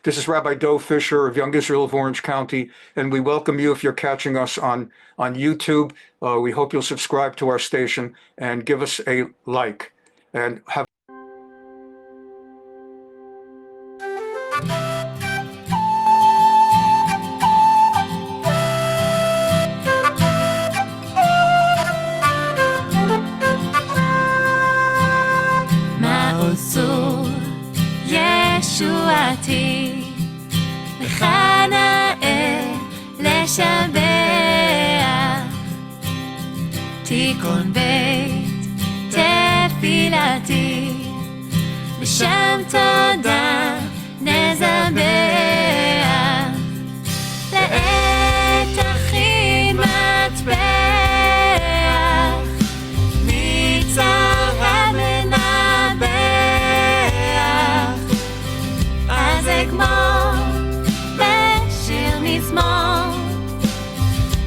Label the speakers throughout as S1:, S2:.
S1: This is Rabbi Fischer of Young Israel of Orange County, and we welcome you if you're catching us on YouTube. We hope you'll subscribe to our station and give us a like. And have
S2: Maoz Tzur ישועתי לך נאה לשבח תיקון בית תפילתי בשם תודה נזבח לעת הכין מטבח מצר המנבח אז אגמור בשיר מזמור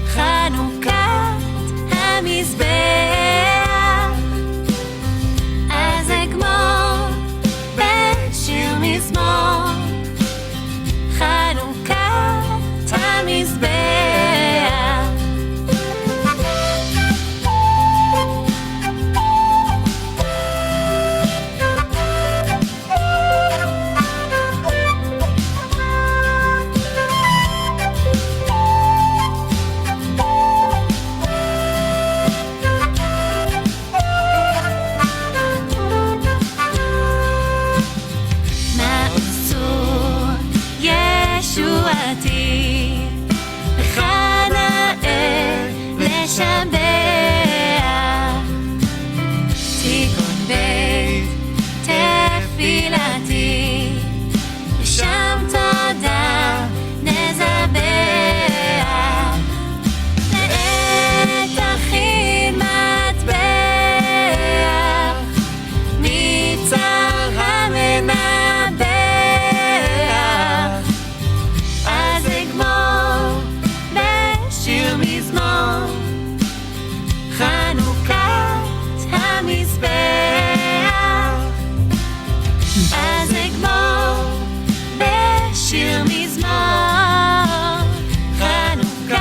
S2: חנוכת המזבח אז אגמור בשיר מזמור חנוכת המזבח ישועתי לך נאה לשבח תיקון בית תפילתי בשם תודה נזבח לעת הכין מטבח מצר המנבח אז אגמור בשיר מזמור חנוכת המזבח אז אגמור בשיר מזמור חנוכת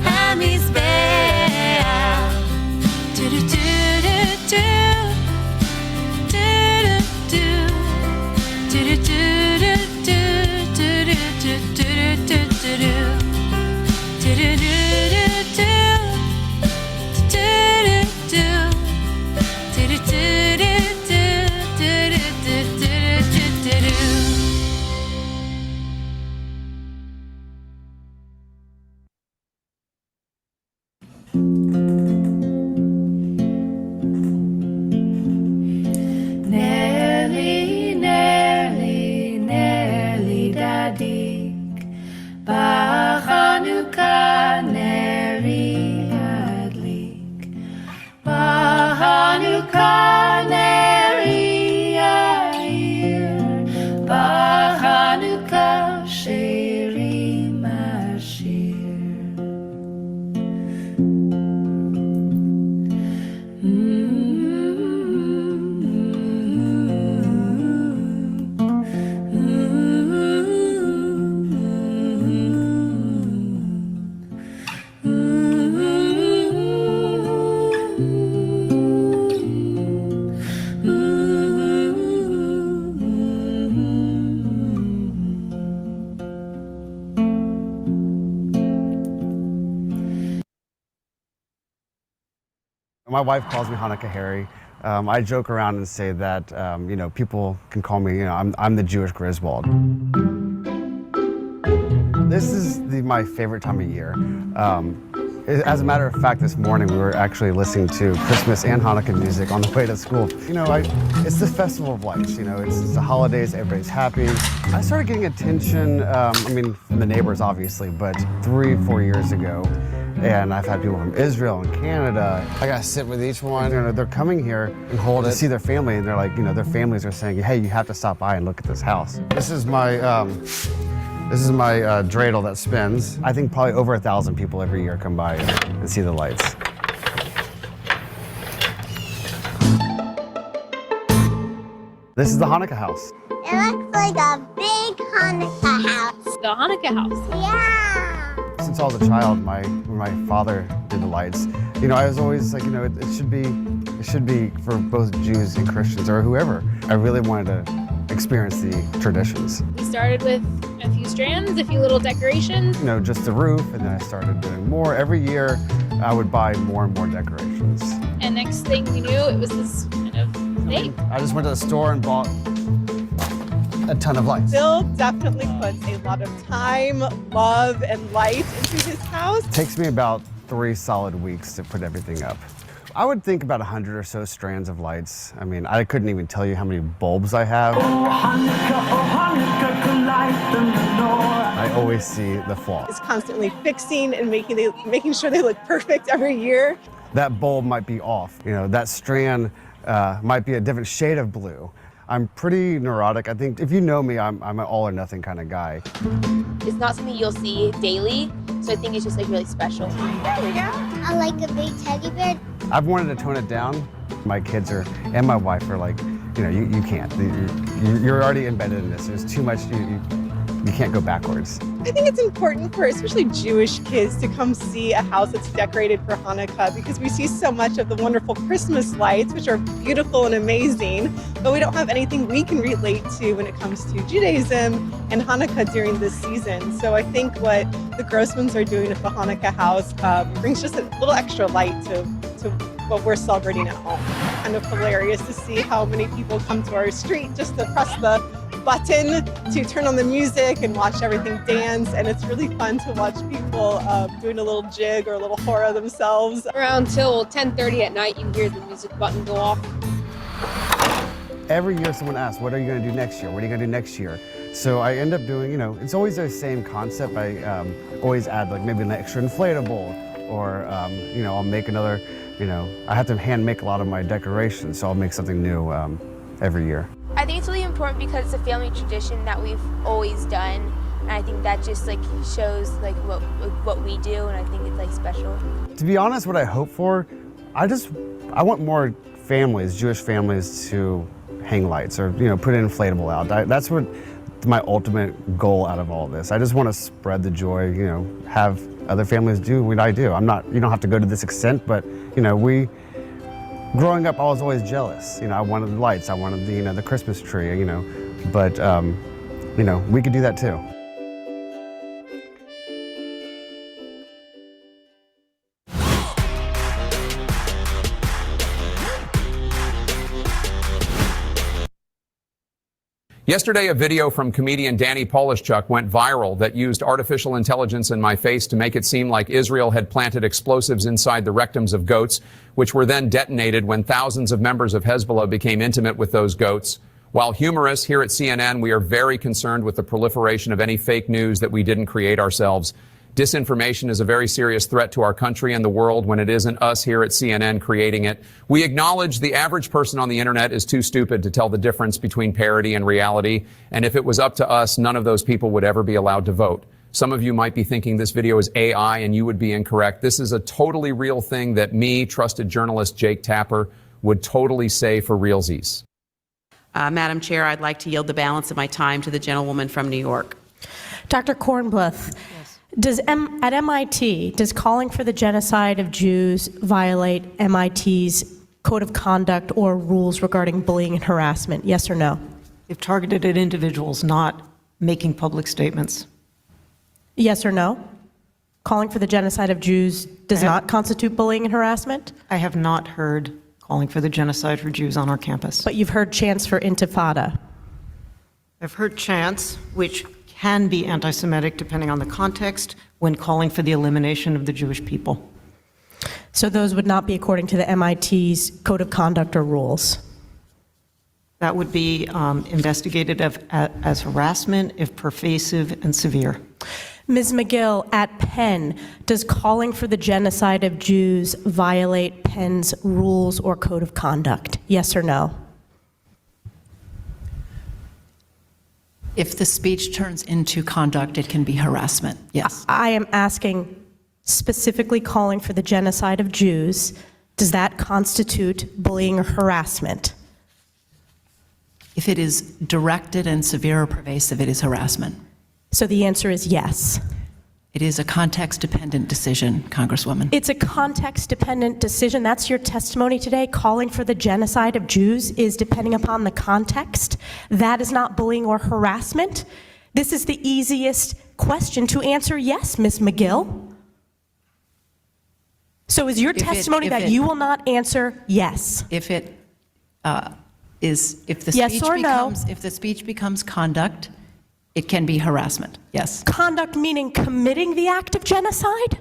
S2: המזבח טו טו טו טו
S3: Nearly, nearly, nearly dadik B'Chanukah neri adlik B'Chanukah neri yair B'Chanukah shirim ashir
S4: My wife calls me Hanukkah Harry. I joke around and say that, you know, people can call me, you know, I'm the Jewish Griswold. This is my favorite time of year. As a matter of fact, this morning we were actually listening to Christmas and Hanukkah music on the way to school. You know, it's the festival of lights, you know, it's the holidays, everybody's happy. I started getting attention, I mean, from the neighbors obviously, but 3-4 years ago. And I've had people from Israel and Canada. I got to sit with each one. You know, they're coming here and hold it to see their family, and they're like, you know, their families are saying, hey, you have to stop by and look at this house. This is my dreidel that spins. I think probably over 1,000 people every year come by and see the lights. This is the Chanukah House.
S5: It looks like a big Chanukah House.
S6: The Hanukkah House.
S5: Yeah.
S4: Since I was a child, when my father did the lights, I was always like, it should be for both Jews and Christians or whoever. I really wanted to experience the traditions.
S6: We started with a few strands, a few little decorations.
S4: Just the roof, and then I started doing more. Every year, I would buy more and more decorations.
S6: And next thing we knew, it was this kind of thing.
S4: I just went to the store and bought a ton of lights.
S7: Bill definitely puts a lot of time, love, and light into his house.
S4: It takes me about 3 solid weeks to put everything up. I would think about 100 or so strands of lights. I mean, I couldn't even tell you how many bulbs I have. I always see the flaw.
S7: Is constantly fixing and making sure they look perfect every year.
S4: That bulb might be off. That strand might be a different shade of blue. I'm pretty neurotic. I think if you know me, I'm an all or nothing kind of guy.
S8: It's not something you'll see daily, so I think it's just really special.
S5: There we go. I like a big teddy bear.
S4: I've wanted to tone it down. My kids and my wife are like, you can't. You're already embedded in this. There's too much. You can't go backwards.
S7: I think it's important for especially Jewish kids to come see a house that's decorated for Hanukkah because we see so much of the wonderful Christmas lights, which are beautiful and amazing, but we don't have anything we can relate to when it comes to Judaism and Hanukkah during this season. So I think what the Grossmans are doing at the Hanukkah House brings just a little extra light to what we're celebrating at home. Kind of hilarious to see how many people come to our street just to press the button to turn on the music and watch everything dance, and it's really fun to watch people doing a little jig or a little hora themselves.
S6: Around till 10:30 at night, you can hear the music button go off.
S4: Every year someone asks, what are you going to do next year? What are you going to do next year? So I end up doing, it's always the same concept. I always add like maybe an extra inflatable or, I'll make another, I have to hand make a lot of my decorations, so I'll make something new every year.
S8: I think it's really important because it's a family tradition that we've always done, and I think that just shows what we do, and I think it's special.
S4: To be honest, what I hope for, I want more families, Jewish families, to hang lights or put an inflatable out. That's what my ultimate goal out of all this. I just want to spread the joy, have other families do what I do. You don't have to go to this extent, but growing up, I was always jealous. I wanted the lights, I wanted the Christmas tree, but we could do that too.
S9: Yesterday, a video from comedian Danny Polishchuk went viral that used artificial intelligence in my face to make it seem like Israel had planted explosives inside the rectums of goats, which were then detonated when thousands of members of Hezbollah became intimate with those goats. While humorous, here at CNN, we are very concerned with the proliferation of any fake news that we didn't create ourselves. Disinformation is a very serious threat to our country and the world when it isn't us here at CNN creating it. We acknowledge the average person on the internet is too stupid to tell the difference between parody and reality. And if it was up to us, none of those people would ever be allowed to vote. Some of you might be thinking this video is AI and you would be incorrect. This is a totally real thing that me, trusted journalist Jake Tapper, would totally say for realsies.
S10: Madam Chair, I'd like to yield the balance of my time to the gentlewoman from New York.
S11: Dr. Kornbluth. At MIT, does calling for the genocide of Jews violate MIT's code of conduct or rules regarding bullying and harassment? Yes or no?
S12: If targeted at individuals, not making public statements.
S11: Yes or no? Calling for the genocide of Jews does not constitute bullying and harassment?
S12: I have not heard calling for the genocide for Jews on our campus.
S11: But you've heard chants for intifada.
S12: I've heard chants which can be anti-Semitic depending on the context when calling for the elimination of the Jewish people.
S11: So those would not be according to the MIT's code of conduct or rules?
S12: That would be investigated as harassment if pervasive and severe.
S11: Ms. McGill, at Penn, does calling for the genocide of Jews violate Penn's rules or code of conduct? Yes or no?
S13: If the speech turns into conduct, it can be harassment, yes.
S11: I am asking specifically calling for the genocide of Jews. Does that constitute bullying or harassment?
S13: If it is directed and severe or pervasive, it is harassment.
S11: So the answer is yes.
S13: It is a context-dependent decision, Congresswoman.
S11: It's a context-dependent decision. That's your testimony today. Calling for the genocide of Jews is depending upon the context. That is not bullying or harassment. This is the easiest question to answer yes, Ms. McGill. So is your testimony that you will not answer yes?
S13: If it if the
S11: Yes
S13: speech
S11: or no?
S13: becomes if the speech becomes conduct, it can be harassment. Yes.
S11: Conduct meaning committing the act of genocide?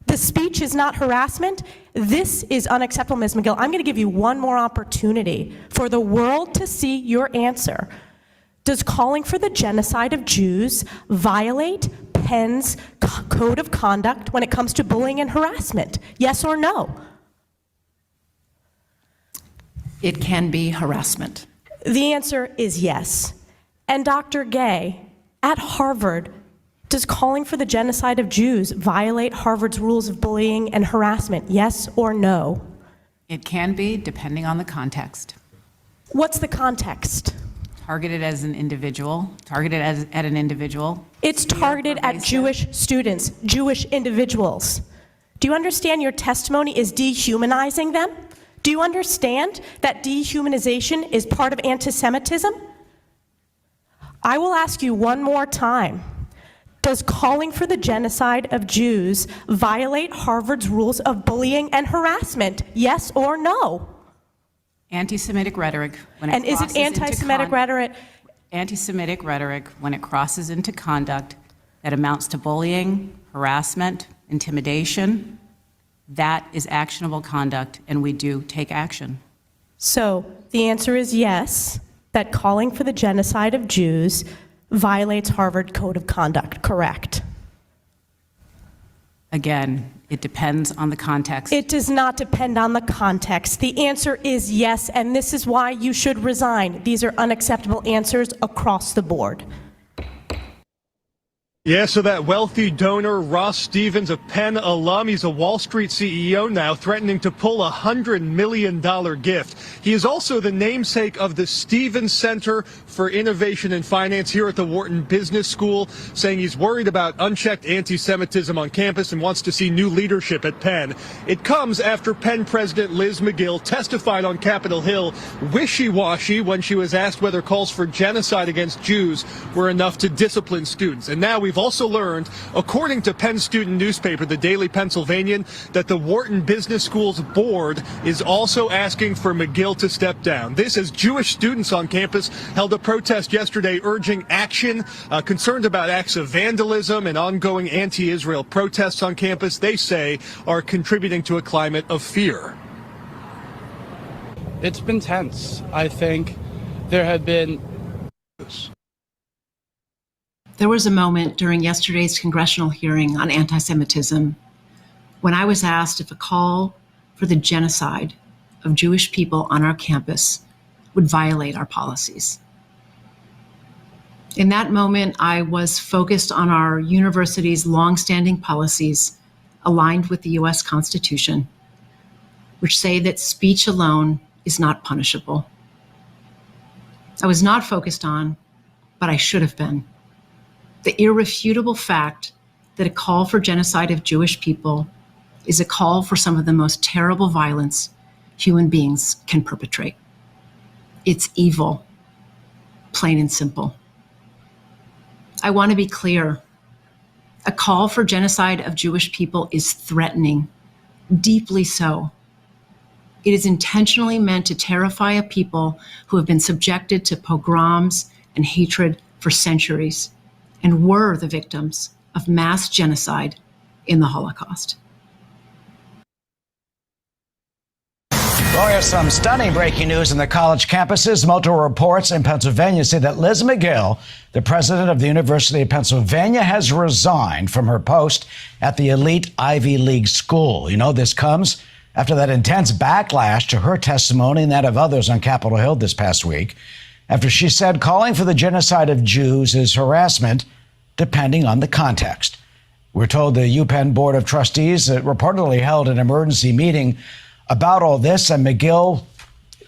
S11: The speech is not harassment? This is unacceptable, Ms. McGill. I'm going to give you one more opportunity for the world to see your answer. Does calling for the genocide of Jews violate Penn's code of conduct when it comes to bullying and harassment? Yes or no?
S13: It can be harassment.
S11: The answer is yes. And Dr. Gay, at Harvard, does calling for the genocide of Jews violate Harvard's rules of bullying and harassment? Yes or no?
S14: It can be, depending on the context.
S11: What's the context?
S14: Targeted as an individual, targeted at an individual.
S11: It's targeted at Jewish students, Jewish individuals. Do you understand your testimony is dehumanizing them? Do you understand that dehumanization is part of anti-Semitism? I will ask you one more time. Does calling for the genocide of Jews violate Harvard's rules of bullying and harassment? Yes or no?
S14: Anti-Semitic rhetoric when it
S11: and is it anti-Semitic rhetoric?
S14: Anti-Semitic rhetoric when it crosses into conduct that amounts to bullying, harassment, intimidation, that is actionable conduct, and we do take action.
S11: So the answer is yes, that calling for the genocide of Jews violates Harvard Code of Conduct, correct?
S14: Again, it depends on the context.
S11: It does not depend on the context. The answer is yes, and this is why you should resign. These are unacceptable answers across the board.
S15: Yeah, so that wealthy donor, Ross Stevens, a Penn alum, he's a Wall Street CEO now, threatening to pull a $100 million gift. He is also the namesake of the Stevens Center for Innovation and Finance here at the Wharton Business School, saying he's worried about unchecked anti-Semitism on campus and wants to see new leadership at Penn. It comes after Penn President Liz McGill testified on Capitol Hill wishy-washy when she was asked whether calls for genocide against Jews were enough to discipline students. And now we've also learned, according to Penn student newspaper, the Daily Pennsylvanian, that the Wharton Business School's board is also asking for McGill to step down. This as Jewish students on campus held a protest yesterday urging action, concerned about acts of vandalism and ongoing anti-Israel protests on campus they say are contributing to a climate of fear.
S16: It's been tense. I think there have been...
S13: There was a moment during yesterday's congressional hearing on anti-Semitism when I was asked if a call for the genocide of Jewish people on our campus would violate our policies. In that moment, I was focused on our university's longstanding policies aligned with the U.S. Constitution, which say that speech alone is not punishable. I was not focused on, but I should have been, the irrefutable fact that a call for genocide of Jewish people is a call for some of the most terrible violence human beings can perpetrate. It's evil, plain and simple. I want to be clear. A call for genocide of Jewish people is threatening, deeply so. It is intentionally meant to terrify a people who have been subjected to pogroms and hatred for centuries and were the victims of mass genocide in the Holocaust.
S17: Well, here's some stunning breaking news in the college campuses. Multiple reports in Pennsylvania say that Liz McGill, the president of the University of Pennsylvania, has resigned from her post at the elite Ivy League school. You know, this comes after that intense backlash to her testimony and that of others on Capitol Hill this past week, after she said calling for the genocide of Jews is harassment, depending on the context. We're told the UPenn Board of Trustees reportedly held an emergency meeting about all this, and McGill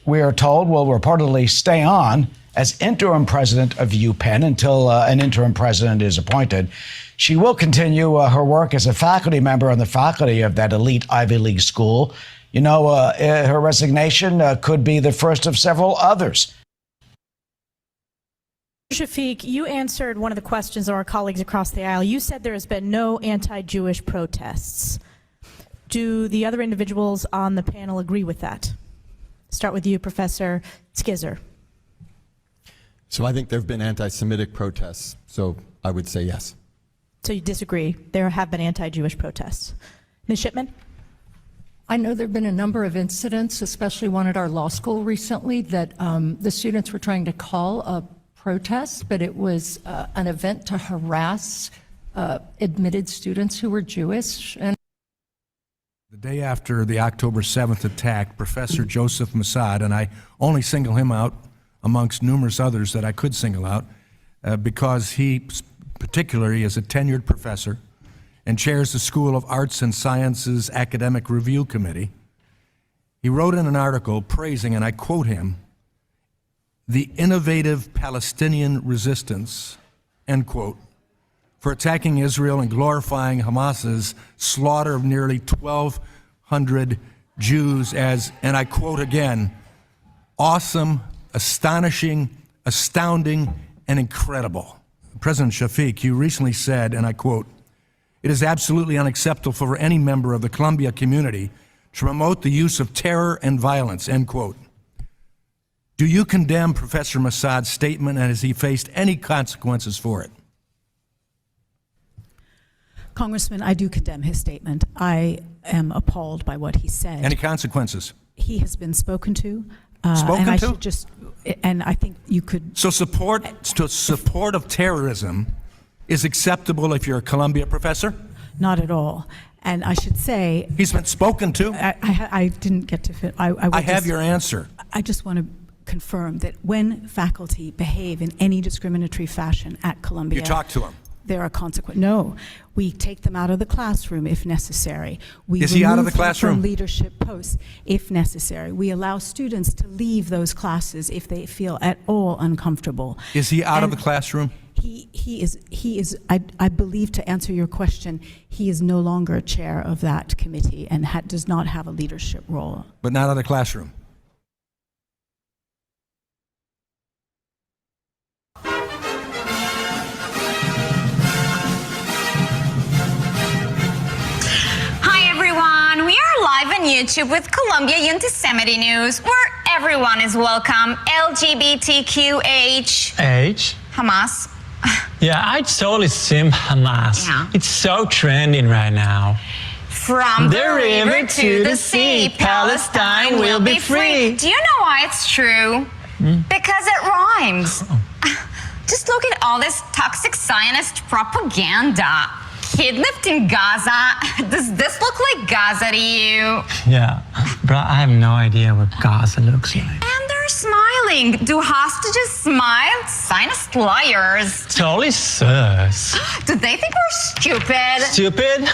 S17: we are told, will reportedly stay on as interim president of UPenn until an interim president is appointed. She will continue her work as a faculty member on the faculty of that elite Ivy League school. You know, her resignation could be the first of several others.
S11: Shafiq, you answered one of the questions of our colleagues across the aisle. You said there has been no anti-Jewish protests. Do the other individuals on the panel agree with that? Start with you, Professor Tzur.
S18: So I think there have been anti-Semitic protests, so I would say yes.
S11: So you disagree? There have been anti-Jewish protests. Ms. Shipman?
S19: I know there have been a number of incidents, especially one at our law school recently, that the students were trying to call a protest, but it was an event to harass admitted students who were Jewish. And
S20: the day after the October 7th attack, Professor Joseph Mossad, and I only single him out amongst numerous others that I could single out, because he particularly is a tenured professor and chairs the School of Arts and Sciences Academic Review Committee. He wrote in an article praising, and I quote him, "the innovative Palestinian resistance," end quote, for attacking Israel and glorifying Hamas's slaughter of nearly 1,200 Jews as, and I quote again, "awesome, astonishing, astounding, and incredible." President Shafiq, you recently said, and I quote, "It is absolutely unacceptable for any member of the Columbia community to promote the use of terror and violence," end quote. Do you condemn Professor Mossad's statement, and has he faced any consequences for it?
S21: Congressman, I do condemn his statement. I am appalled by what he said.
S20: Any consequences?
S21: He has been spoken to.
S20: Spoken
S21: and I
S20: to?
S21: should just, and I think you could.
S20: So support of terrorism is acceptable if you're a Columbia professor?
S21: Not at all. And I should say.
S20: He's been spoken to?
S21: I didn't get to.
S20: I have your answer.
S21: I just want to confirm that when faculty behave in any discriminatory fashion at Columbia.
S20: You talk to him.
S21: There are consequences. No, we take them out of the classroom if necessary. We
S20: Is he out of the
S21: remove them
S20: classroom?
S21: from leadership posts if necessary. We allow students to leave those classes if they feel at all uncomfortable.
S20: Is he out of the classroom?
S21: He is. I believe, to answer your question, he is no longer chair of that committee and does not have a leadership role.
S20: But not out of the classroom.
S22: We are live on YouTube with Columbia Anti-Semitic News, where everyone is welcome. LGBTQH. Hamas.
S23: Yeah, I totally sim Hamas.
S22: Yeah.
S23: It's so trending right now.
S22: From the river to the sea, Palestine will be free. Do you know why it's true? Because it rhymes. Just look at all this toxic Zionist propaganda. Kidnapped in Gaza. Does this look like Gaza to you?
S23: Yeah, bro, I have no idea what Gaza looks like.
S22: And they're smiling. Do hostages smile? Zionist liars.
S23: Totally sus.
S22: Do they think we're stupid?
S23: Stupid?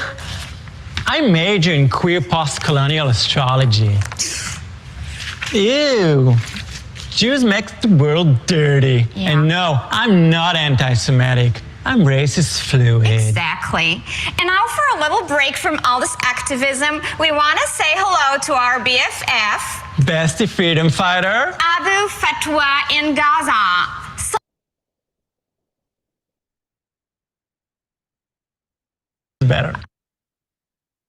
S23: I major in queer post-colonial astrology. Ew. Jews make the world dirty.
S22: Yeah.
S23: And no, I'm not anti-Semitic. I'm racist fluid.
S22: Exactly. And now for a little break from all this activism, we want to say hello to our BFF.
S23: Bestie freedom fighter.
S22: Abu Fatwa in Gaza.
S23: Better.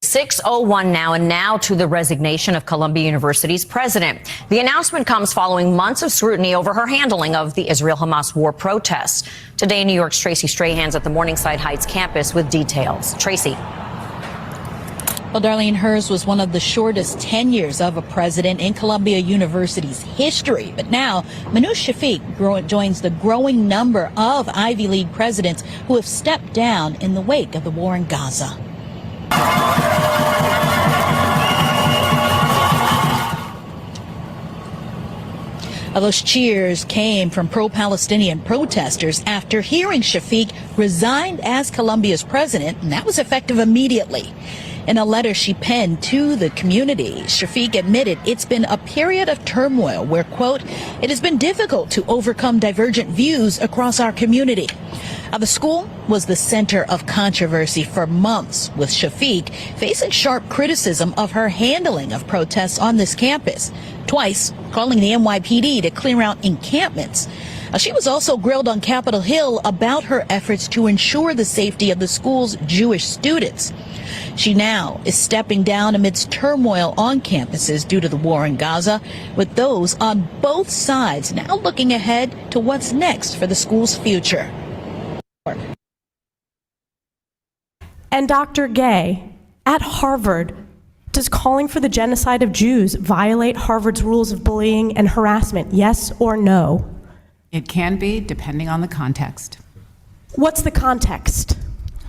S24: 6:01 now, and now to the resignation of Columbia University's president. The announcement comes following months of scrutiny over her handling of the Israel-Hamas war protests. Today, New York's Tracy Strahan's at the Morningside Heights campus with details. Tracy.
S25: Well, Darlene, hers was one of the shortest tenures of a president in Columbia University's history. But now, Manoush Shafiq joins the growing number of Ivy League presidents who have stepped down in the wake of the war in Gaza. Those cheers came from pro-Palestinian protesters after hearing Shafiq resigned as Columbia's president, and that was effective immediately. In a letter she penned to the community, Shafiq admitted it's been a period of turmoil where, quote, it has been difficult to overcome divergent views across our community. The school was the center of controversy for months, with Shafiq facing sharp criticism of her handling of protests on this campus, twice calling the NYPD to clear out encampments. She was also grilled on Capitol Hill about her efforts to ensure the safety of the school's Jewish students. She now is stepping down amidst turmoil on campuses due to the war in Gaza, with those on both sides now looking ahead to what's next for the school's future.
S11: And Dr. Gay, at Harvard, does calling for the genocide of Jews violate Harvard's rules of bullying and harassment, yes or no?
S14: It can be, depending on the context.
S11: What's the context?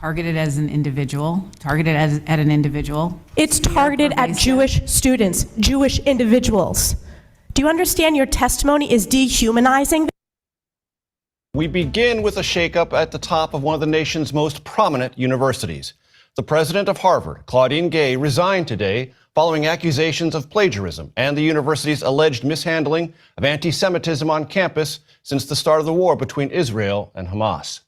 S14: Targeted as an individual, at an individual.
S11: It's targeted at Jewish students, Jewish individuals. Do you understand your testimony is dehumanizing?
S1: We begin with a shakeup at the top of one of the nation's most prominent universities. The president of Harvard, Claudine Gay, resigned today following accusations of plagiarism and the university's alleged mishandling of anti-Semitism on campus since the start of the war between Israel and Hamas.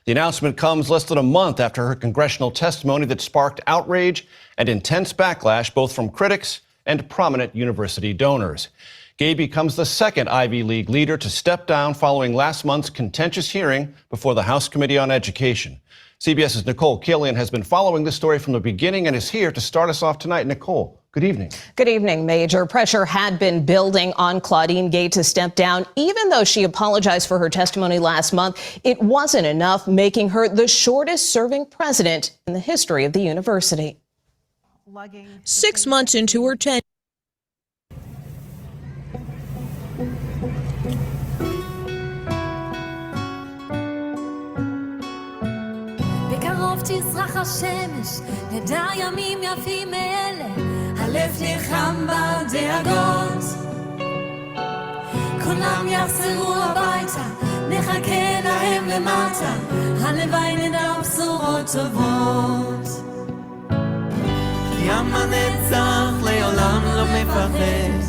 S1: The announcement comes less than a month after her congressional testimony that sparked outrage and intense backlash both from critics and prominent university donors. Gay becomes the second Ivy League leader to step down following last month's contentious hearing before the House Committee on Education. CBS's Nicole Killian has been following this story from the beginning and is here to start us off tonight. Nicole, good evening.
S2: Good evening, Major. Pressure had been building on Claudine Gay to step down. Even though she apologized for her testimony last month, it wasn't enough, making her the shortest serving president in the history of the university.
S3: 6 months into her tenure.
S5: תזרח השמש, נדע ימים יפים מאלה, הלב נלחם בדאגות. כולם יחזרו הביתה, נחכה להם למטה, הלוואי נדע בשורות טובות.
S7: ים הנצח לעולם לא מפחד,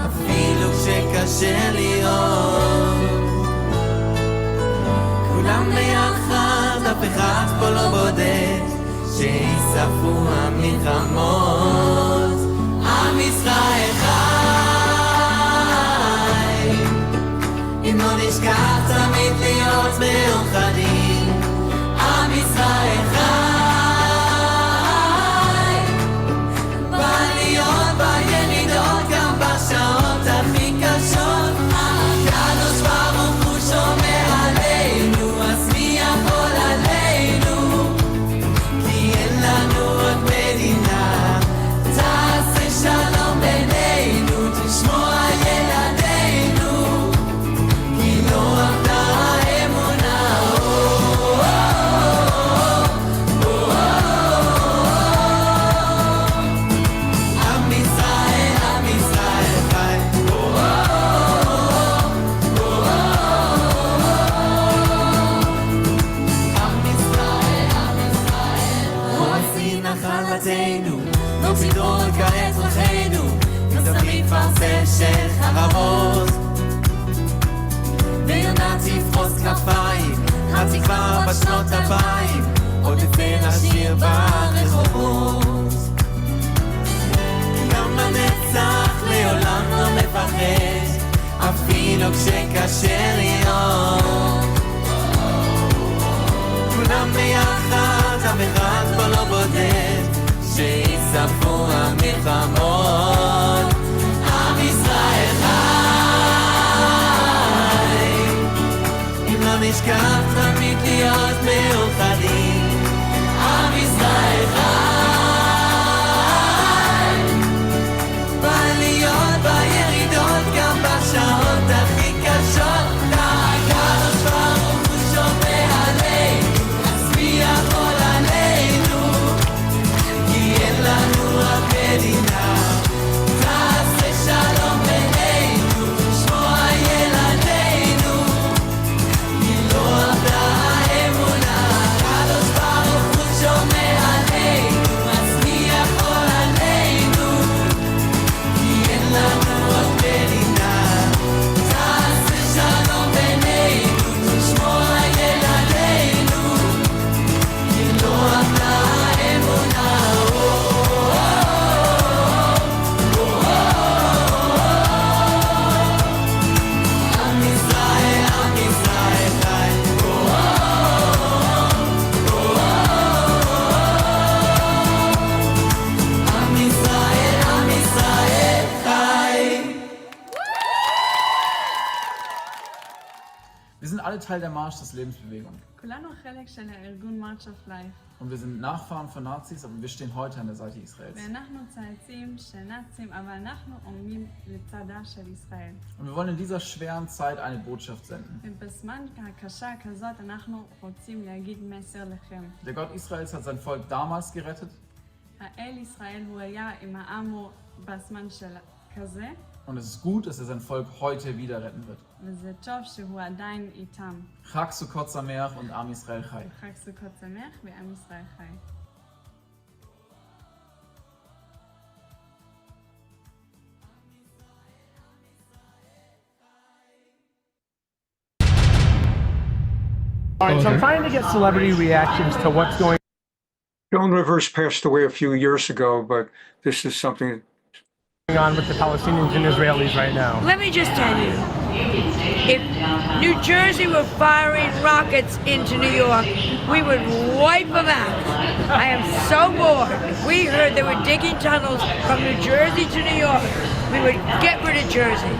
S7: אפילו כשקשה להיות. כולם ביחד, אף אחד פה לא בודד, שיספו המלחמות. עם ישראל חי, אם לא נשכח תמיד להיות מאוחדים. עם ישראל חי, בעליות, בירידות, גם בשעות הכי קשות. הקדוש ברוך הוא שומר עלינו, אז מי יכול עלינו? כי אין לנו עוד מדינה. תעשה שלום בינינו, תשמור על ילדינו, כי לא עבדה האמונה. עם ישראל, עם ישראל חי. נחלתנו, לא תדור כעת רחנו, מסביב פרסה של חרבות. ויונה תפרוס כפיים, התקווה בשנות הבאים, עוד לפני לשיר ברחובות. גם הנצח לעולם לא מפחד, אפילו כשקשה להיות. כולם ביחד, אף אחד פה לא בודד, שיספו המלחמות. עם ישראל חי, אם לא נשכח תמיד להיות מאוחדים. עם ישראל חי, בעליות, בירידות, גם בשעות הכי קשות. הקדוש ברוך הוא שומר עלינו, אז מי יכול עלינו? כי אין לנו עוד מדינה.
S4: Teil der Marsch des Lebensbewegung.
S6: כולנו חלק של הארגון March of Life.
S4: Und wir sind Nachfahren von Nazis, aber wir stehen heute an der Seite Israels.
S6: ואנחנו צאצאים של נאצים, אבל אנחנו עומדים לצדה של ישראל.
S4: Und wir wollen in dieser schweren Zeit eine Botschaft senden.
S6: ובזמן הקשה כזאת אנחנו רוצים להגיד מסר לכם.
S4: Der Gott Israels hat sein Volk damals gerettet.
S6: האל ישראל הוא היה עם העם בזמן של כזה.
S4: Und es ist gut, dass er sein Volk heute wieder retten wird.
S6: וזה טוב שהוא עדיין איתם.
S4: Chag Sukkot Sameach und Am Yisrael Chai.
S6: חג סוכות שמח ועם ישראל חי.
S8: All right, so I'm trying to get celebrity reactions to what's going on.
S9: Joan Rivers passed away a few years ago, but this is something
S8: On with the Palestinians and Israelis right now.
S10: Let me just tell you, if New Jersey were firing rockets into New York, we would wipe them out. I am so bored. If we heard they were digging tunnels from New Jersey to New York, we would get rid of Jersey.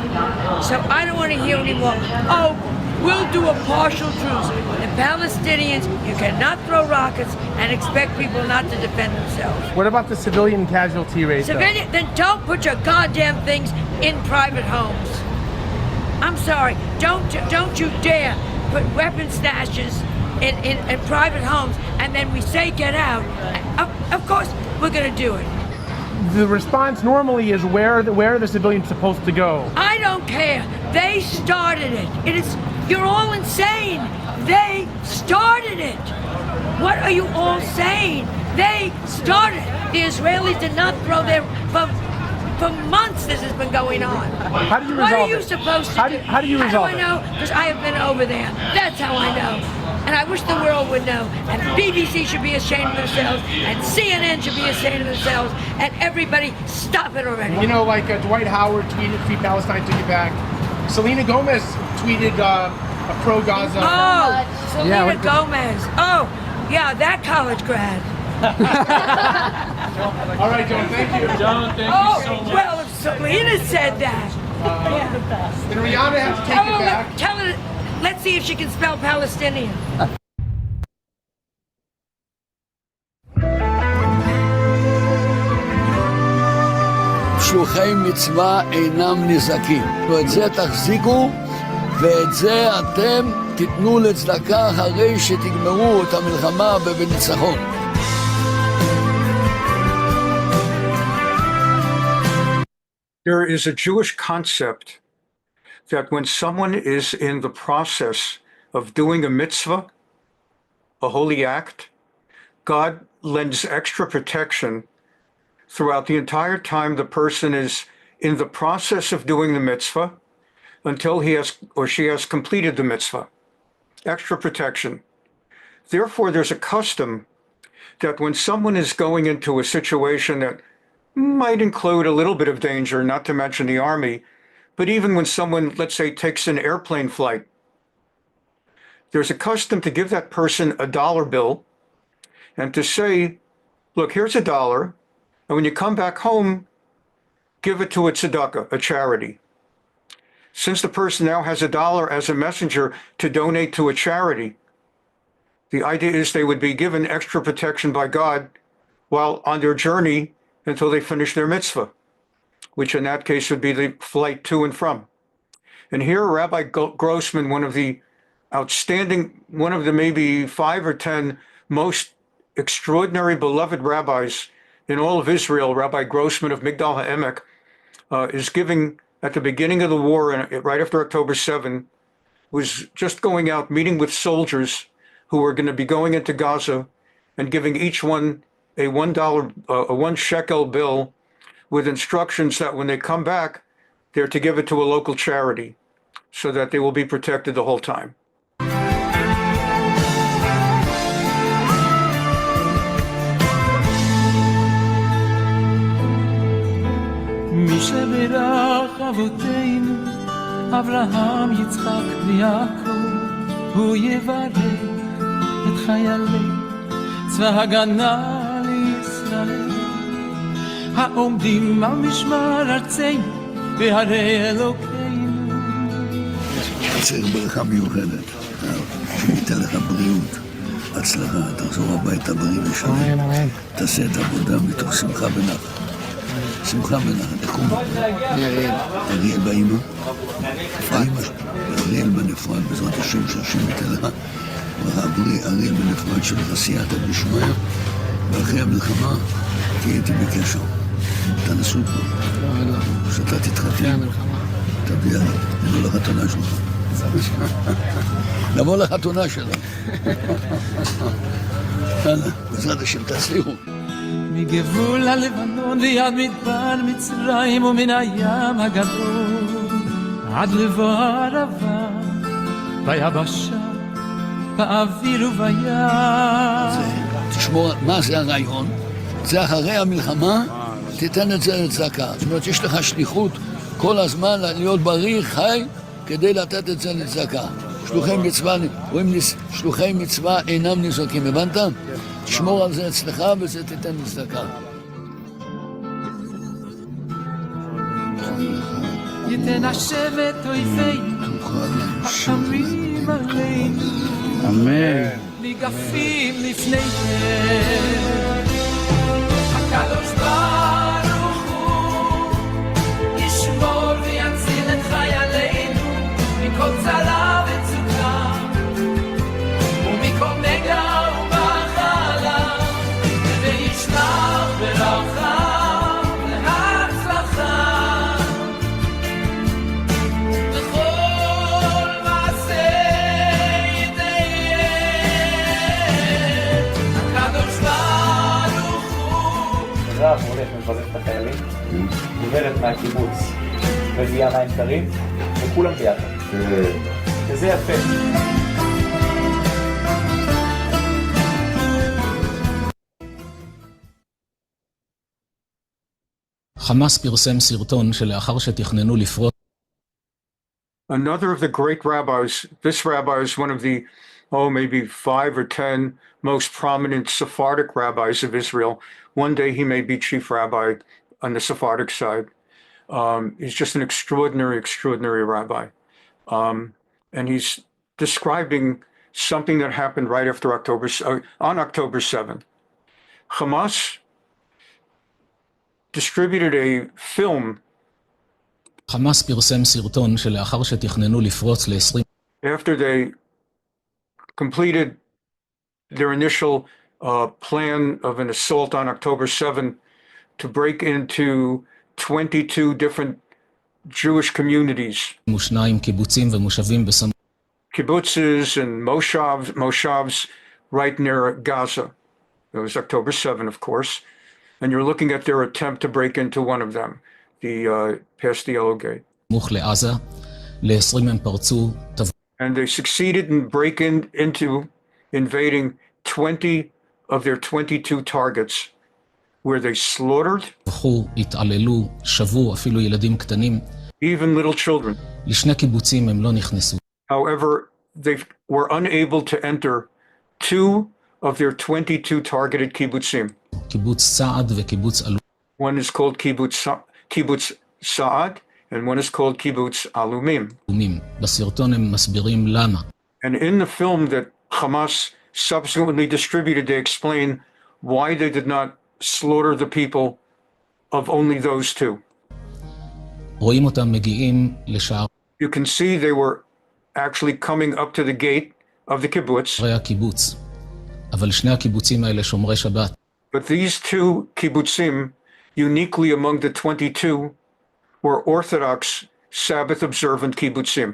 S10: So I don't want to hear anymore, oh, we'll do a partial truce. The Palestinians, you cannot throw rockets and expect people not to defend themselves.
S8: What about the civilian casualty rate?
S10: Civilian, then don't put your goddamn things in private homes. I'm sorry, don't you dare put weapon stashes in private homes and then we say get out. Of course we're gonna do it.
S8: The response normally is where are the civilians supposed to go?
S10: I don't care. They started it. You're all insane. They started it. What are you all saying? They started. The Israelis did not throw their... For months this has been going on.
S8: How do you resolve
S10: What are you
S8: it?
S10: supposed to do?
S8: How do you resolve
S10: How do I
S8: it?
S10: know? Because I have been over there. That's how I know. And I wish the world would know. And BBC should be ashamed of themselves. And CNN should be ashamed of themselves. And everybody, stop it already.
S8: You know, like Dwight Howard tweeted, Free Palestine, took it back. Selena Gomez tweeted a pro-Gaza.
S10: Oh, Selena
S8: Yeah,
S10: Gomez. Oh, yeah, that college grad.
S8: All right, Joan, thank you. Joan, thank
S10: Oh,
S8: you so much.
S10: well, if Selena said that.
S8: Then Rihanna has to take it back.
S10: Tell her, let's see if she can spell Palestinian.
S26: שלוחי מצווה אינם נזקים. את זה תחזיקו ואת זה אתם תיתנו לצדקה אחרי שתגמרו את המלחמה בניצחון.
S9: There is a Jewish concept that when someone is in the process of doing a mitzvah, a holy act, God lends extra protection throughout the entire time the person is in the process of doing the mitzvah until he has or she has completed the mitzvah. Extra protection. Therefore, there's a custom that when someone is going into a situation that might include a little bit of danger, not to mention the army, but even when someone, let's say, takes an airplane flight, there's a custom to give that person a dollar bill and to say, look, here's $1, and when you come back home, give it to a tzedakah, a charity. Since the person now has $1 as a messenger to donate to a charity, the idea is they would be given extra protection by God while on their journey until they finish their mitzvah, which in that case would be the flight to and from. And here, Rabbi Grossman, one of the maybe 5 or 10 most extraordinary beloved rabbis in all of Israel, Rabbi Grossman of Migdal HaEmek, is giving at the beginning of the war, right after October 7, was just going out, meeting with soldiers who were going to be going into Gaza and giving each one a $1 shekel bill with instructions that when they come back, they're to give it to a local charity so that they will be protected the whole time.
S7: מי שברך אבותינו, אברהם, יצחק ויעקב, הוא יברך את חיילי צבא הגנה לישראל, העומדים על משמר ארצנו בהרי אלוקינו.
S26: צריך ברכה מיוחדת. שתהיה לך בריאות, הצלחה, תחזור הביתה בריא ושלם. תעשה את העבודה מתוך שמחה ונחת. שמחה ונחת, תקום. אריאל באמא. אריאל בנפרד, בעזרת השם שהשם ייתן לך. אריאל בנפרד שלך סייעתא דשמיא, ואחרי המלחמה תהיה איתי בקשר. אתה נשוי פה. שאתה תתחתן. תביע לי, נבוא לחתונה שלך. נבוא לחתונה שלך. יאללה, בעזרת השם תצליחו.
S7: מגבול הלבנון ויד מדבר מצרים ומן הים הגדול עד לבוא הערבה ביבשה באוויר ובים.
S26: תשמור, מה זה הרעיון? זה אחרי המלחמה, תיתן את זה לצדקה. זאת אומרת, יש לך שליחות כל הזמן להיות בריא, חי, כדי לתת את זה לצדקה. שלוחי מצווה, רואים לי, שלוחי מצווה אינם ניזוקים, הבנת? תשמור על זה אצלך וזה תיתן לצדקה.
S7: ייתן השם את אויבינו הקמים עלינו
S26: אמן.
S7: ניגפים לפניהם. הקדוש ברוך הוא ישמור ויציל את חיילינו מכל צרה וצוקה ומכל נגע ומחלה וישלח ברכה להצלחה בכל מעשה ידיהם. הקדוש ברוך הוא
S12: רב הולך ומברך את החיילים, גברת מהקיבוץ מביאה מים קרים וכולם ביחד. וזה יפה.
S13: חמאס פרסם סרטון שלאחר שתכננו לפרוץ.
S9: Another of the great rabbis, this rabbi is one of the, maybe 5 or 10 most prominent Sephardic rabbis of Israel. One day he may be chief rabbi on the Sephardic side. He's just an extraordinary, extraordinary rabbi. And he's describing something that happened right after on October 7th. Hamas distributed a film
S13: חמאס פרסם סרטון שלאחר שתכננו לפרוץ ל-20
S9: after they completed their initial plan of an assault on October 7th to break into 22 different Jewish communities.
S13: קיבוצים ומושבים בסמוך.
S9: Kibbutzes and moshavs right near Gaza. It was October 7th, of course. And you're looking at their attempt to break into one of them, past the Yellow Gate.
S13: סמוך לעזה, ל-20 הם פרצו.
S9: And they succeeded in breaking into invading 20 of their 22 targets, where they slaughtered
S13: התעללו, שבו אפילו ילדים קטנים.
S9: Even little children.
S13: לשני קיבוצים הם לא נכנסו.
S9: However, they were unable to enter 2 of their 22 targeted kibbutzim.
S13: קיבוץ סעד וקיבוץ אלום.
S9: One is called kibbutz Sa'ad, and one is called kibbutz Alumim.
S13: בסרטון הם מסבירים למה.
S9: And in the film that Hamas subsequently distributed, they explain why they did not slaughter the people of only those 2.
S13: רואים אותם מגיעים לשער.
S9: You can see they were actually coming up to the gate of the kibbutz.
S13: הקיבוץ. אבל שני הקיבוצים האלה שומרי שבת.
S9: But these 2 kibbutzim, uniquely among the 22, were Orthodox Sabbath-observant kibbutzim.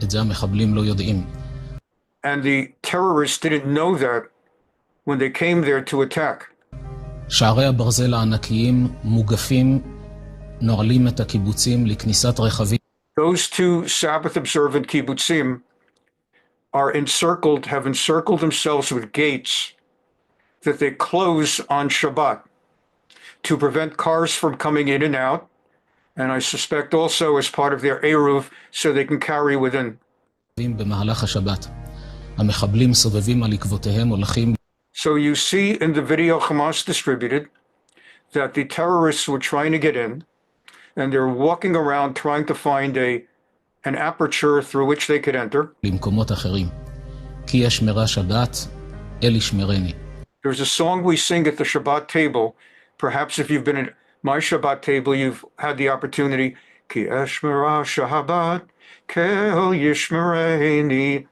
S13: את זה המחבלים לא יודעים.
S9: And the terrorists didn't know that when they came there to attack.
S13: שערי הברזל הענקיים מוגפים, נועלים את הקיבוצים לכניסת רכבים.
S9: Those 2 Sabbath-observant kibbutzim have encircled themselves with gates that they close on Shabbat to prevent cars from coming in and out, and I suspect also as part of their Eruv so they can carry within.
S13: במהלך השבת. המחבלים סובבים על עקבותיהם הולכים.
S9: So you see in the video Hamas distributed that the terrorists were trying to get in, and they're walking around trying to find an aperture through which they could enter.
S13: למקומות אחרים. כי ישמרה שבת, אל ישמרני.
S9: There's a song we sing at the Shabbat table. Perhaps if you've been at my Shabbat table, you've had the opportunity. Ki eshmera Shabbat, kel yishmereni.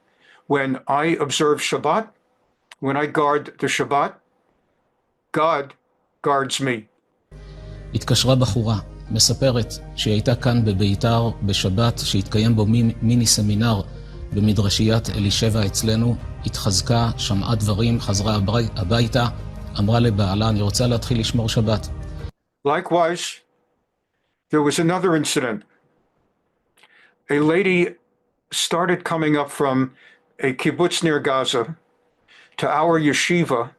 S9: When I observe Shabbat, when I guard the Shabbat, God guards me.
S13: התקשרה בחורה, מספרת שהיא הייתה כאן בביתר בשבת, שהתקיים בו מיני סמינר במדרשיית אלישבע אצלנו, התחזקה, שמעה דברים, חזרה הביתה, אמרה לבעלה, אני רוצה להתחיל לשמור שבת.
S9: Likewise, there was another incident. A lady started coming up from a kibbutz near Gaza to our yeshiva,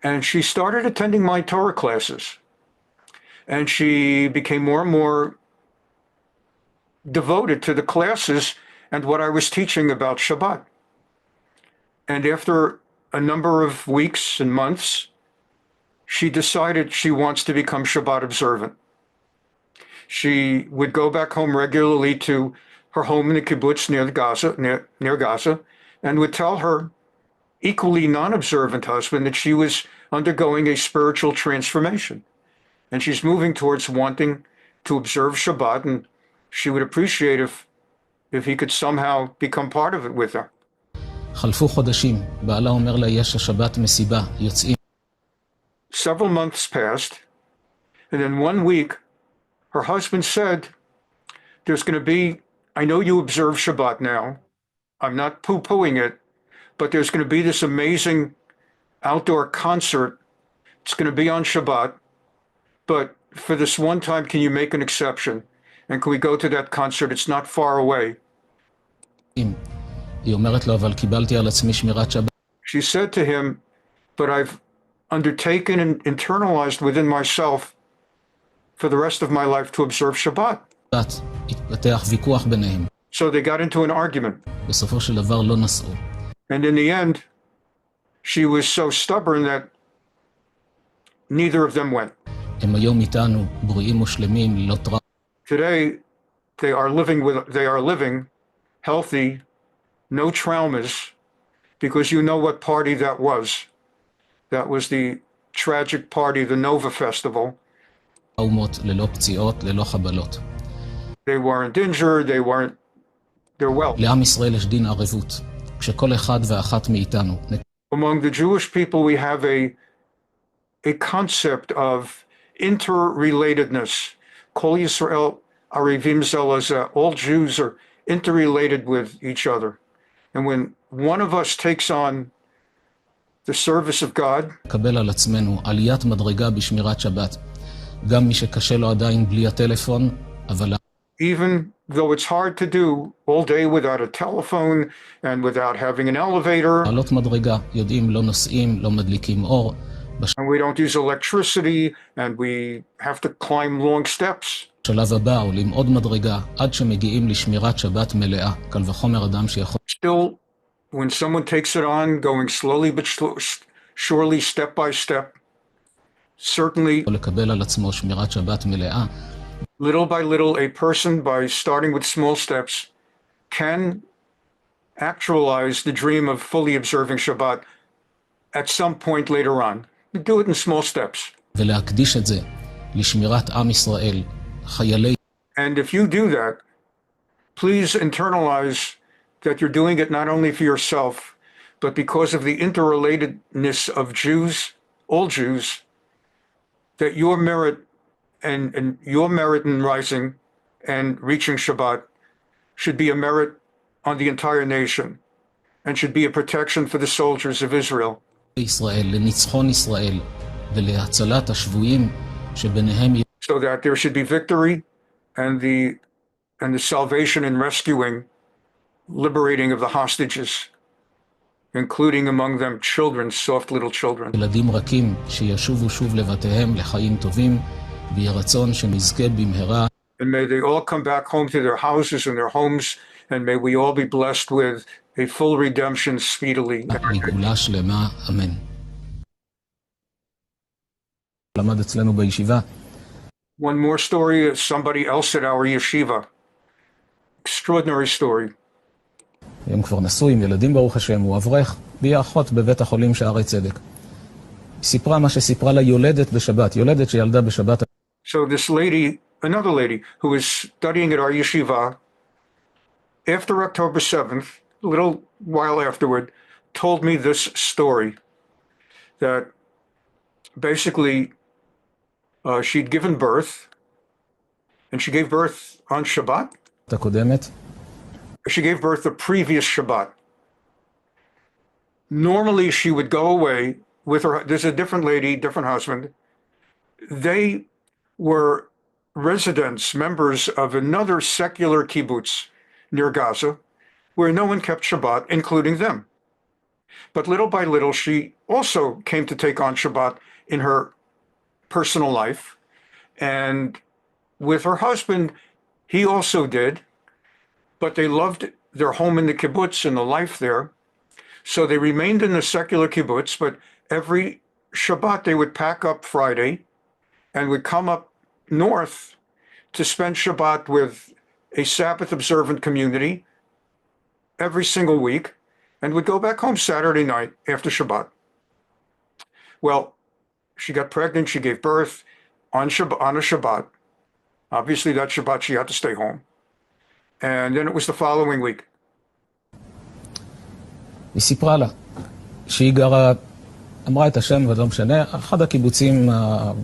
S9: and she started attending my Torah classes. And she became more and more devoted to the classes and what I was teaching about Shabbat. And after a number of weeks and months, she decided she wants to become Shabbat-observant. She would go back home regularly to her home in the kibbutz near Gaza, and would tell her equally non-observant husband that she was undergoing a spiritual transformation. And she's moving towards wanting to observe Shabbat, and she would appreciate if he could somehow become part of it with her.
S13: חלפו חודשים, בעלה אומר לה, יש השבת מסיבה, יוצאים.
S9: Several months passed, and then one week, her husband said, there's going to be, I know you observe Shabbat now, I'm not poo-pooing it, but there's going to be this amazing outdoor concert. It's going to be on Shabbat, but for this one time, can you make an exception? And can we go to that concert? It's not far away.
S13: היא אומרת לו, אבל קיבלתי על עצמי שמירת שבת.
S9: She said to him, but I've undertaken and internalized within myself for the rest of my life to observe Shabbat.
S13: התפתח ויכוח ביניהם.
S9: So they got into an argument.
S13: בסופו של דבר לא נסעו.
S9: And in the end, she was so stubborn that neither of them went.
S13: הם היום איתנו, בריאים ושלמים, ללא טראומה.
S9: Today, they are living healthy, no traumas, because you know what party that was. That was the tragic party, the Nova Festival.
S13: טראומות, ללא פציעות, ללא חבלות.
S9: They weren't injured, they're well.
S13: לעם ישראל יש דין ערבות, כשכל אחד ואחת מאיתנו.
S9: Among the Jewish people, we have a concept of interrelatedness. Kol Yisrael arivim ze leze. All Jews are interrelated with each other. And when one of us takes on the service of God,
S13: קבל על עצמנו עליית מדרגה בשמירת שבת. גם מי שקשה לו עדיין בלי הטלפון, אבל...
S9: even though it's hard to do all day without a telephone and without having an elevator,
S13: עלות מדרגה, יודעים, לא נוסעים, לא מדליקים אור.
S9: and we don't use electricity, and we have to climb long steps.
S13: בשלב הבא עולים עוד מדרגה, עד שמגיעים לשמירת שבת מלאה, קל וחומר אדם שיכול...
S9: Still, when someone takes it on, going slowly but surely, step by step, certainly,
S13: לקבל על עצמו שמירת שבת מלאה.
S9: little by little, a person, by starting with small steps, can actualize the dream of fully observing Shabbat at some point later on. Do it in small steps.
S13: ולהקדיש את זה לשמירת עם ישראל, חיילי...
S9: And if you do that, please internalize that you're doing it not only for yourself, but because of the interrelatedness of Jews, all Jews, that your merit and your merit in rising and reaching Shabbat should be a merit on the entire nation and should be a protection for the soldiers of Israel.
S13: ישראל, לניצחון ישראל ולהצלת השבויים שביניהם...
S9: So that there should be victory and the salvation and rescuing, liberating of the hostages, including among them children, soft little children.
S13: ילדים רכים שישובו שוב לבתיהם לחיים טובים, ויהי רצון שנזכה במהרה.
S9: And may they all come back home to their houses and their homes, and may we all be blessed with a full redemption speedily.
S13: לגאולה שלמה, אמן. למד אצלנו בישיבה.
S9: One more story of somebody else at our yeshiva. Extraordinary story.
S13: הם כבר נשואים, ילדים ברוך השם, הוא אברך, והיא האחות בבית החולים שערי צדק. היא סיפרה מה שסיפרה לה יולדת בשבת, יולדת שילדה בשבת.
S9: So this lady, another lady who was studying at our yeshiva, after October 7th, a little while afterward, told me this story that basically she'd given birth, and she gave birth on Shabbat.
S13: הקודמת.
S9: She gave birth the previous Shabbat. Normally she would go away with her, there's a different lady, different husband. They were residents, members of another secular kibbutz near Gaza, where no one kept Shabbat, including them. But little by little, she also came to take on Shabbat in her personal life. And with her husband, he also did, but they loved their home in the kibbutz and the life there. So they remained in the secular kibbutz, but every Shabbat they would pack up Friday and would come up north to spend Shabbat with a Sabbath-observant community every single week, and would go back home Saturday night after Shabbat. Well, she got pregnant, she gave birth on a Shabbat. Obviously, that Shabbat she had to stay home. And then it was the following week.
S13: היא סיפרה לה שהיא גרה, אמרה את השם ולא משנה, אחד הקיבוצים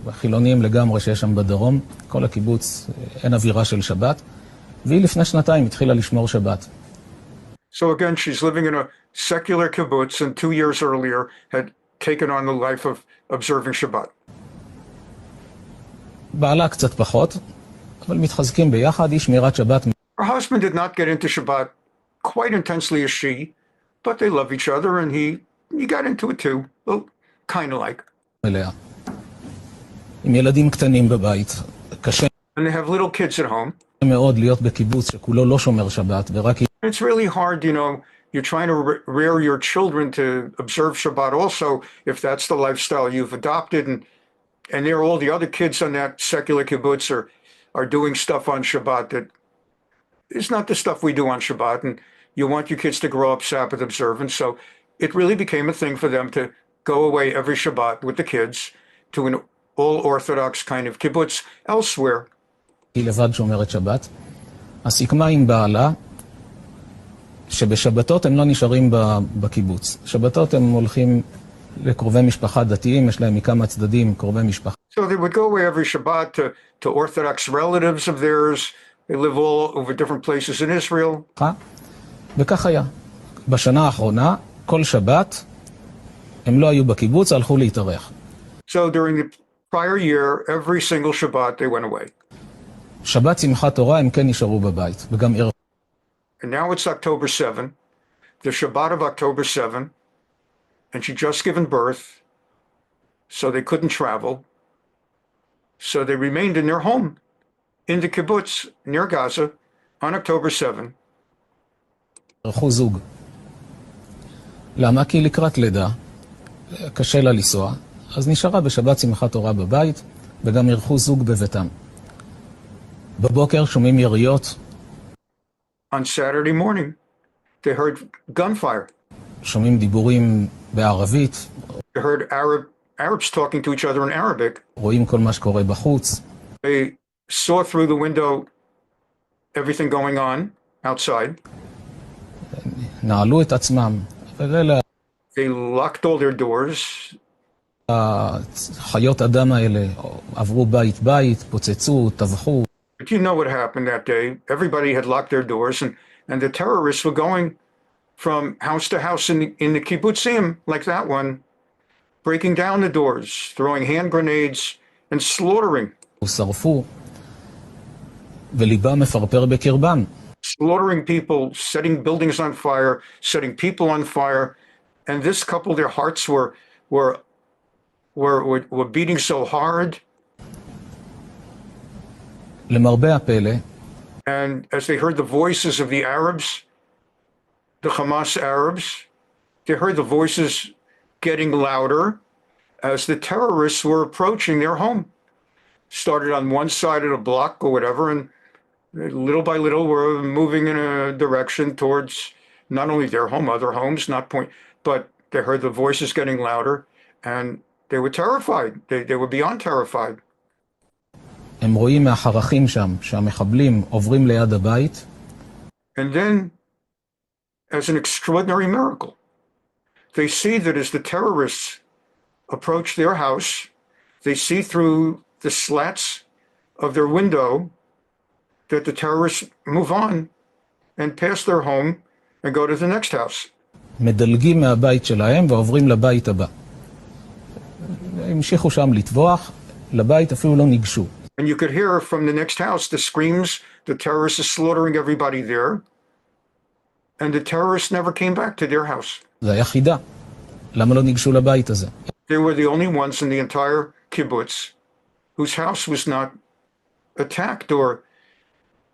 S13: החילוניים לגמרי שיש שם בדרום, כל הקיבוץ, אין אווירה של שבת, והיא לפני שנתיים התחילה לשמור שבת.
S9: So again, she's living in a secular kibbutz, and 2 years earlier had taken on the life of observing Shabbat.
S13: בעלה קצת פחות, אבל מתחזקים ביחד, היא שמירת שבת.
S9: Her husband did not get into Shabbat quite intensely as she, but they love each other, and he got into it too, well, kind of like.
S13: אליה. עם ילדים קטנים בבית, קשה.
S9: And they have little kids at home.
S13: מאוד להיות בקיבוץ שכולו לא שומר שבת, ורק...
S9: It's really hard, you know, you're trying to rear your children to observe Shabbat also, if that's the lifestyle you've adopted, and there all the other kids on that secular kibbutz are doing stuff on Shabbat that is not the stuff we do on Shabbat, and you want your kids to grow up Sabbath observant, so it really became a thing for them to go away every Shabbat with the kids to an all-Orthodox kind of kibbutz elsewhere.
S13: היא לבד שומרת שבת. הסיכמה עם בעלה שבשבתות הם לא נשארים בקיבוץ. שבתות הם הולכים לקרובי משפחה דתיים, יש להם מכמה צדדים קרובי משפחה.
S9: So they would go away every Shabbat to Orthodox relatives of theirs. They live all over different places in Israel.
S13: וכך היה. בשנה האחרונה, כל שבת, הם לא היו בקיבוץ, הלכו להתארח.
S9: So during the prior year, every single Shabbat they went away.
S13: שבת שמחת תורה הם כן נשארו בבית, וגם ערב.
S9: And now it's October 7, the Shabbat of October 7, and she just given birth, so they couldn't travel. So they remained in their home, in the kibbutz near Gaza, on October 7.
S13: ערכו זוג. למה? כי לקראת לידה, קשה לה לנסוע, אז נשארה בשבת שמחת תורה בבית, וגם ערכו זוג בביתם. בבוקר שומעים יריות.
S9: On Saturday morning, they heard gunfire.
S13: שומעים דיבורים בערבית.
S9: They heard Arabs talking to each other in Arabic.
S13: רואים כל מה שקורה בחוץ.
S9: They saw through the window everything going on outside.
S13: נעלו את עצמם.
S9: They locked all their doors.
S13: חיות אדם האלה עברו בית בית, פוצצו, טבחו.
S9: But you know what happened that day. Everybody had locked their doors, and the terrorists were going from house to house in the kibbutzim, like that one, breaking down the doors, throwing hand grenades, and slaughtering.
S13: שרפו, וליבם מפרפר בקרבם.
S9: Slaughtering people, setting buildings on fire, setting people on fire, and this couple, their hearts were beating so hard.
S13: למרבה הפלא,
S9: and as they heard the voices of the Arabs, the Hamas Arabs, they heard the voices getting louder as the terrorists were approaching their home. Started on one side of the block or whatever, and little by little were moving in a direction towards not only their home, other homes, but they heard the voices getting louder, and they were terrified. They were beyond terrified.
S13: הם רואים מהחרכים שם שהמחבלים עוברים ליד הבית.
S9: And then, as an extraordinary miracle, they see that as the terrorists approach their house, they see through the slats of their window that the terrorists move on and pass their home and go to the next house.
S13: מדלגים מהבית שלהם ועוברים לבית הבא. המשיכו שם לטבוח, לבית אפילו לא ניגשו.
S9: And you could hear from the next house the screams, the terrorists are slaughtering everybody there, and the terrorists never came back to their house.
S13: זה היה חידה. למה לא ניגשו לבית הזה?
S9: They were the only ones in the entire kibbutz whose house was not attacked or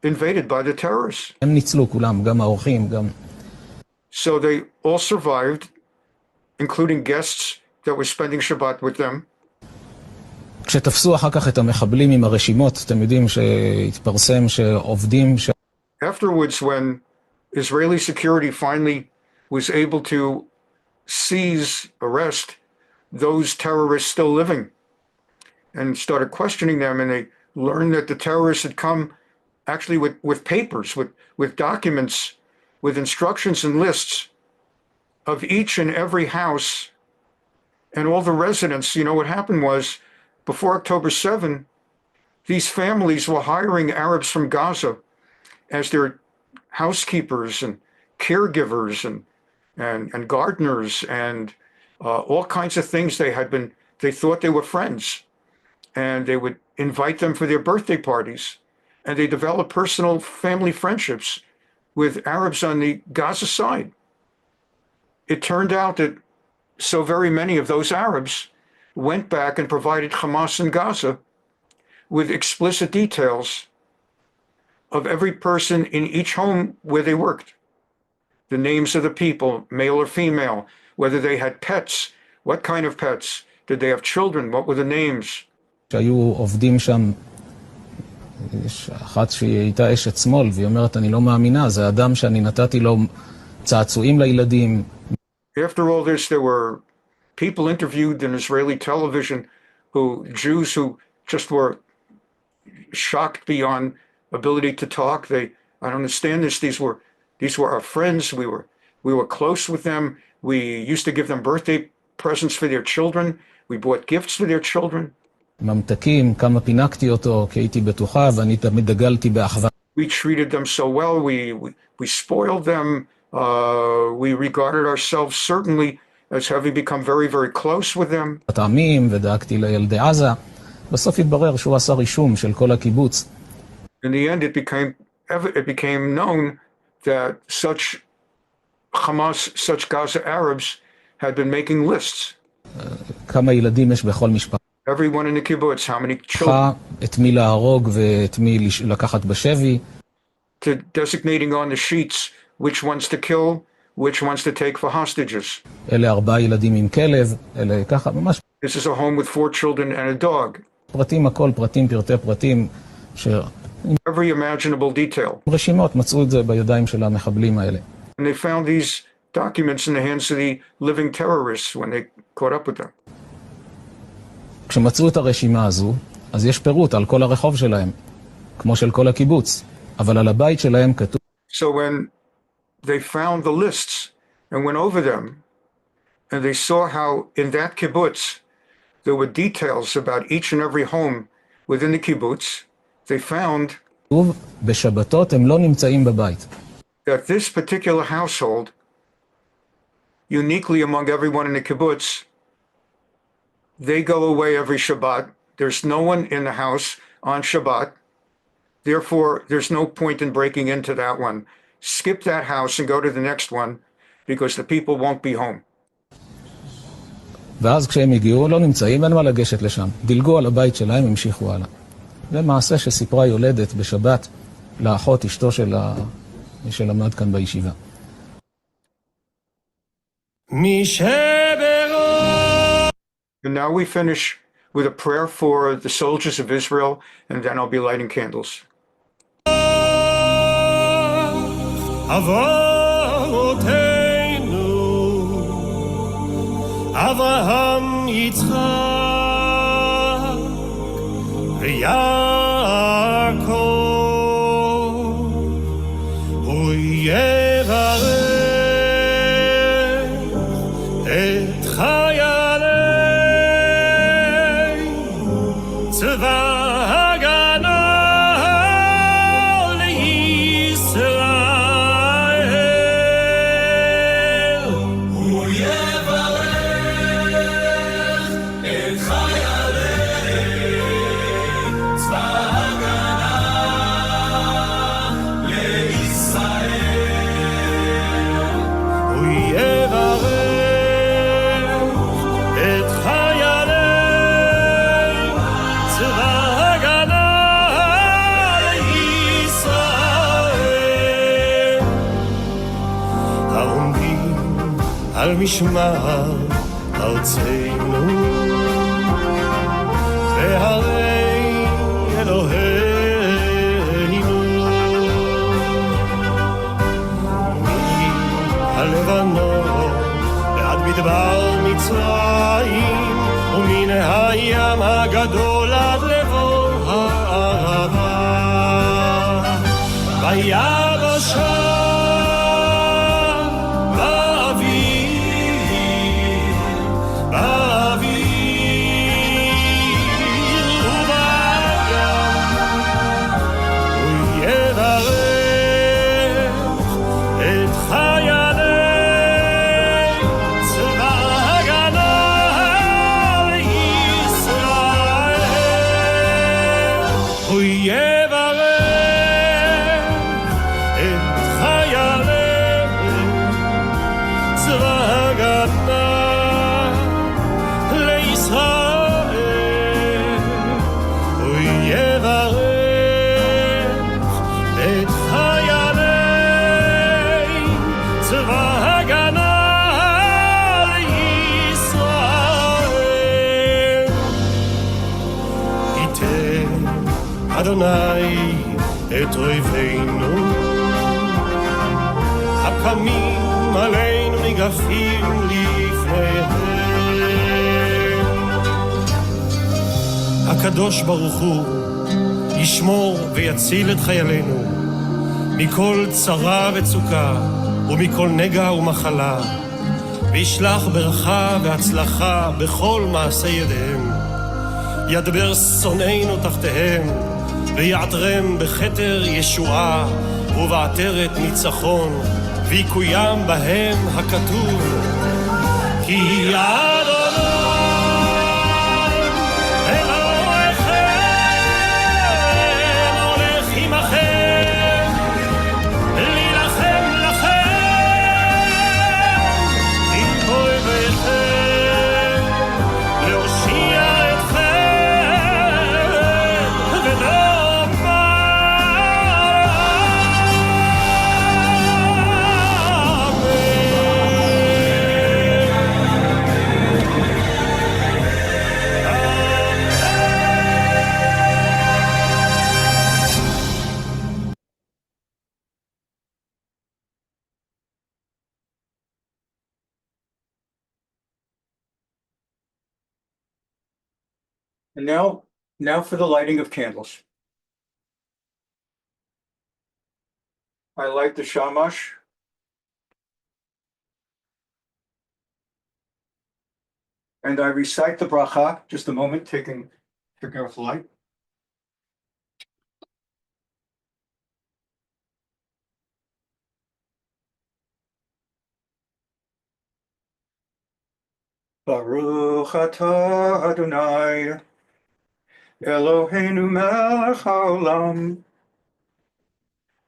S9: invaded by the terrorists.
S13: הם ניצלו כולם, גם האורחים, גם...
S9: So they all survived, including guests that were spending Shabbat with them.
S13: כשתפסו אחר כך את המחבלים עם הרשימות, אתם יודעים שהתפרסם שעובדים...
S9: Afterwards, when Israeli security finally was able to seize, arrest those terrorists still living and started questioning them, and they learned that the terrorists had come actually with papers, with documents, with instructions and lists of each and every house and all the residents. You know, what happened was, before October 7, these families were hiring Arabs from Gaza as their housekeepers and caregivers and gardeners and all kinds of things. They thought they were friends, and they would invite them for their birthday parties, and they developed personal family friendships with Arabs on the Gaza side. It turned out that so very many of those Arabs went back and provided Hamas in Gaza with explicit details of every person in each home where they worked. The names of the people, male or female, whether they had pets, what kind of pets, did they have children, what were the names.
S13: שהיו עובדים שם, יש אחת שהיא הייתה אשת שמאל, והיא אומרת, אני לא מאמינה, זה אדם שאני נתתי לו צעצועים לילדים.
S9: After all this, there were people interviewed in Israeli television Jews who just were shocked beyond ability to talk. I don't understand this. These were our friends. We were close with them. We used to give them birthday presents for their children. We bought gifts for their children.
S13: ממתקים, כמה פינקתי אותו, כי הייתי בטוחה, ואני תמיד דגלתי באחווה.
S9: We treated them so well. We spoiled them. We regarded ourselves certainly as having become very, very close with them.
S13: טעמים, ודאגתי לילדי עזה. בסוף התברר שהוא עשה רישום של כל הקיבוץ.
S9: In the end, it became known that such Hamas, such Gaza Arabs had been making lists.
S13: כמה ילדים יש בכל משפחה.
S9: Everyone in the kibbutz, how many children.
S13: את מי להרוג ואת מי לקחת בשבי.
S9: To designating on the sheets which ones to kill, which ones to take for hostages.
S13: אלה 4 ילדים עם כלב, אלה ככה, ממש.
S9: This is a home with 4 children and a dog.
S13: פרטים, הכל פרטים, פרטי פרטים.
S9: Every imaginable detail.
S13: רשימות, מצאו את זה בידיים של המחבלים האלה.
S9: And they found these documents in the hands of the living terrorists when they caught up with them.
S13: כשמצאו את הרשימה הזו, אז יש פירוט על כל הרחוב שלהם, כמו של כל הקיבוץ, אבל על הבית שלהם כתוב.
S9: So when they found the lists and went over them, and they saw how in that kibbutz there were details about each and every home within the kibbutz, they found
S13: בשבתות הם לא נמצאים בבית.
S9: That this particular household, uniquely among everyone in the kibbutz, they go away every Shabbat. There's no one in the house on Shabbat. Therefore, there's no point in breaking into that one. Skip that house and go to the next one, because the people won't be home.
S13: ואז כשהם הגיעו, לא נמצאים, אין מה לגשת לשם. דילגו על הבית שלהם, המשיכו הלאה. זה מעשה שסיפרה יולדת בשבת לאחות אשתו מי שלמד כאן בישיבה.
S9: And now we finish with a prayer for the soldiers of Israel, and then I'll be lighting candles.
S15: אבותינו, אברהם, יצחק ויעקב, הוא יברך את חיילינו, צבא על משמר ארצנו, והרי אלוהינו מהלבנון ועד מדבר מצרים, ומן הים הגדול עד לבוא הערבה, ביבשה אדוני את אויבינו, הקמים עלינו ניגפים לפניהם. הקדוש ברוך הוא ישמור ויציל את חיילינו מכל צרה וצוקה ומכל נגע ומחלה, וישלח ברכה והצלחה בכל מעשי ידיהם. ידבר שונאינו תחתיהם, ויעטרם בכתר ישועה ובעטרת ניצחון, ויקוים בהם הכתוב, כי אדוני אלוהיכם הולך עמכם להילחם לכם עם אויביכם, להושיע אתכם ונאמר
S9: And now for the lighting of candles. I light the shamash. And I recite the bracha. Just a moment, taking off the light. Baruch atah Adonai Eloheinu melech haolam,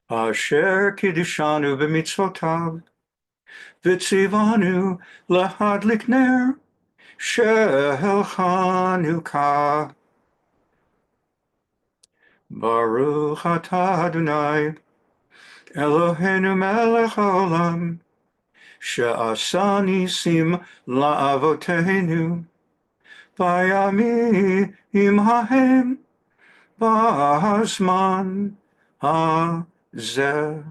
S9: asher kiddushanu b'mitzvotav, v'tzivanu lahadlik ner shel Chanukah. Baruch atah Adonai Eloheinu melech haolam, she'asa nisim la'avoteinu, bayamim hahem b'zman hazeh.